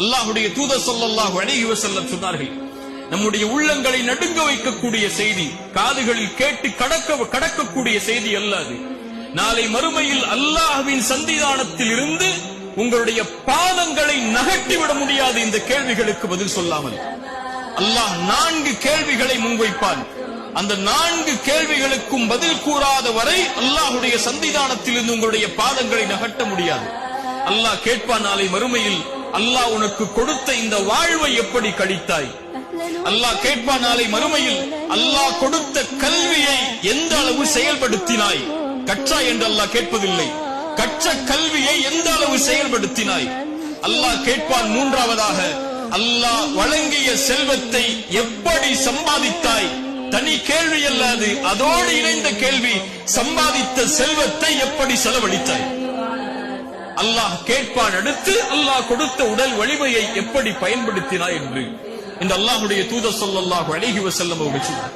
அல்லாஹ்வுடைய தூதர் ஸல்லல்லாஹு அலைஹி வஸல்லம் சொன்னார்கள், நம்முடைய உள்ளங்களை நடுங்க வைக்கக்கூடிய செய்தி, காதுகளில் கேட்டு கடக்கக்கூடிய செய்தி அல்லாது. நாளை மறுமையில் அல்லாஹ்வின் சன்னிதானத்தில் இருந்து உங்களுடைய பாதங்களை நகட்டிவிட முடியாது இந்த கேள்விகளுக்கு பதில் சொல்லாமல். அல்லாஹ் 4 கேள்விகளை முன்வைப்பான். அந்த 4 கேள்விகளுக்கும் பதில் கூறாத வரை அல்லாஹ்வுடைய சன்னிதானத்தில் இருந்து உங்களுடைய பாதங்களை நகட்ட முடியாது. அல்லாஹ் கேட்பான் நாளை மறுமையில், அல்லாஹ் உனக்கு கொடுத்த இந்த வாழ்வை எப்படி கழித்தாய்? அல்லாஹ் கேட்பான் நாளை மறுமையில், அல்லாஹ் கொடுத்த கல்வியை எந்த அளவு செயல்படுத்தினாய்? கற்றாய் என்று அல்லாஹ் கேட்பதில்லை, கற்ற கல்வியை எந்த அளவு செயல்படுத்தினாய்? அல்லாஹ் கேட்பான் மூன்றாவதாக, அல்லாஹ் வழங்கிய செல்வத்தை எப்படி சம்பாதித்தாய்? தனி கேள்வி அல்லாது, அதோடு இணைந்த கேள்வி, சம்பாதித்த செல்வத்தை எப்படி செலவழித்தாய்? அல்லாஹ் கேட்பான் அடுத்து, அல்லாஹ் கொடுத்த உடல் வலிமையை எப்படி பயன்படுத்தினாய் என்று. இந்த அல்லாஹ்வுடைய தூதர் ஸல்லல்லாஹு அலைஹி வஸல்லம் அவர்கள் சொன்னார்.